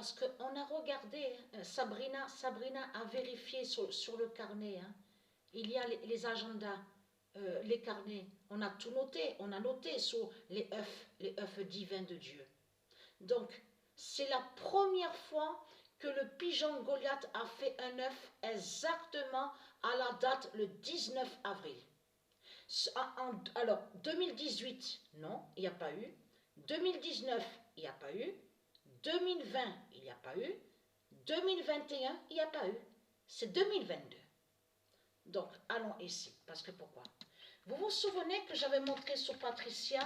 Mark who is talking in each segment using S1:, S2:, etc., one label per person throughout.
S1: parce qu'on a regardé, Sabrina a vérifié sur le carnet, hein. Il y a les agendas, les carnets, on a tout noté, on a noté sur les œufs divins de Dieu. Donc, c'est la première fois que le pigeon Goliath a fait un œuf exactement à la date le 19 avril. Alors, 2018, non, il n'y a pas eu. 2019, il n'y a pas eu. 2020, il n'y a pas eu. 2021, il n'y a pas eu. C'est 2022. Donc, allons ici. Parce que pourquoi? Vous vous souvenez que j'avais montré sur Patricia?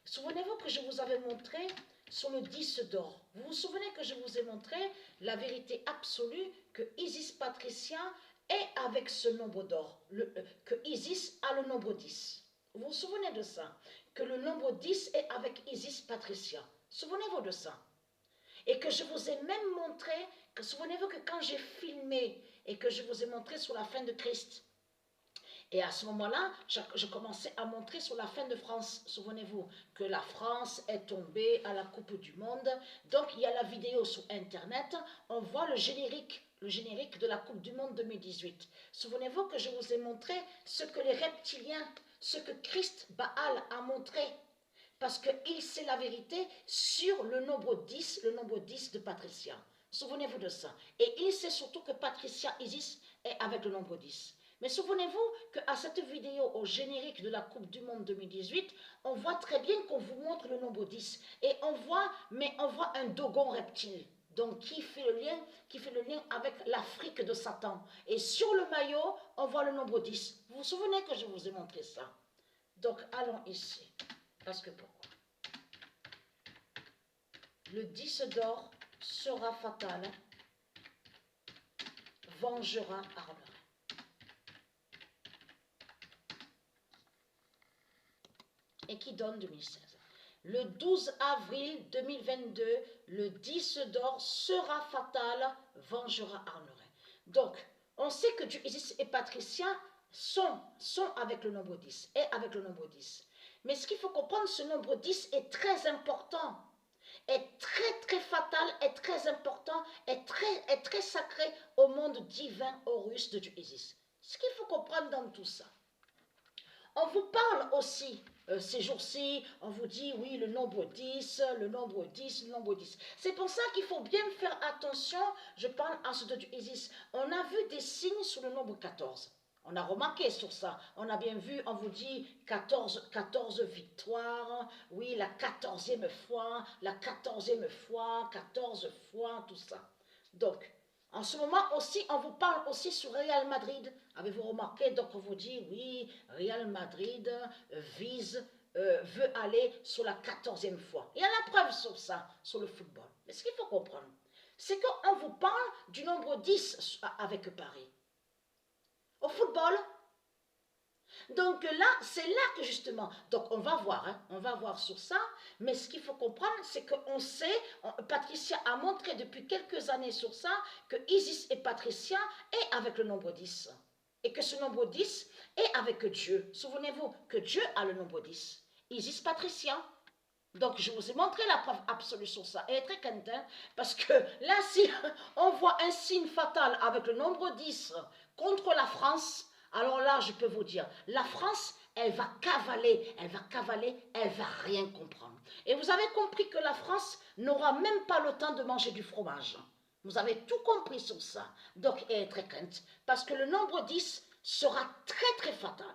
S1: Souvenez-vous que je vous avais montré sur le 10 d'or. Vous vous souvenez que je vous ai montré la vérité absolue que Isis Patricia est avec ce nombre d'or. Que Isis a le nombre 10. Vous vous souvenez de ça? Que le nombre 10 est avec Isis Patricia. Souvenez-vous de ça? Et que je vous ai même montré, que souvenez-vous que quand j'ai filmé et que je vous ai montré sur la fin de Christ, et à ce moment-là, je commençais à montrer sur la fin de France, souvenez-vous, que la France est tombée à la Coupe du Monde. Donc il y a la vidéo sur Internet, on voit le générique de la Coupe du Monde 2018. Souvenez-vous que je vous ai montré ce que les reptiliens, ce que Christ Baal a montré. Parce qu'il sait la vérité sur le nombre 10 de Patricia. Souvenez-vous de ça. Et il sait surtout que Patricia Isis est avec le nombre 10. Mais souvenez-vous qu'à cette vidéo au générique de la Coupe du Monde 2018, on voit très bien qu'on vous montre le nombre 10. Et on voit un dogon reptile. Donc qui fait le lien avec l'Afrique de Satan. Et sur le maillot, on voit le nombre 10. Vous vous souvenez que je vous ai montré ça? Donc allons ici. Parce que pourquoi? Le 10 d'or sera fatal, vengera Arleret. Et qui donne 2016. Le 12 avril 2022, le 10 d'or sera fatal, vengera Arleret. Donc, on sait que Dieu, Isis et Patricia sont avec le nombre 10, et avec le nombre 10. Mais ce qu'il faut comprendre, ce nombre 10 est très important, est très très fatal, est très important, est très sacré au monde divin Horus de Dieu Isis. Ce qu'il faut comprendre dans tout ça. On vous parle aussi, ces jours-ci, on vous dit, oui, le nombre 10, le nombre 10, le nombre 10. C'est pour ça qu'il faut bien faire attention, je parle à ce de Dieu Isis. On a vu des signes sur le nombre 14. On a remarqué sur ça, on a bien vu, on vous dit 14 victoires, oui, la 14e fois, 14 fois, tout ça. Donc, en ce moment aussi, on vous parle aussi sur Real Madrid. Avez-vous remarqué? Donc, on vous dit, oui, Real Madrid veut aller sur la 14e fois. Il y a la preuve sur ça, sur le football. Mais ce qu'il faut comprendre, c'est qu'on vous parle du nombre 10 avec Paris. Au football. Donc là, c'est là que justement, donc on va voir, hein, on va voir sur ça, mais ce qu'il faut comprendre, c'est qu'on sait, Patricia a montré depuis quelques années sur ça, que Isis et Patricia est avec le nombre 10, et que ce nombre 10 est avec Dieu. Souvenez-vous que Dieu a le nombre 10, Isis, Patricia. Donc je vous ai montré la preuve absolue sur ça, et très quentin, parce que là, si on voit un signe fatal avec le nombre 10 contre la France, alors là, je peux vous dire, la France, elle va cavaler, elle va rien comprendre. Et vous avez compris que la France n'aura même pas le temps de manger du fromage. Vous avez tout compris sur ça. Donc, elle est très crainte, parce que le nombre 10 sera très très fatal.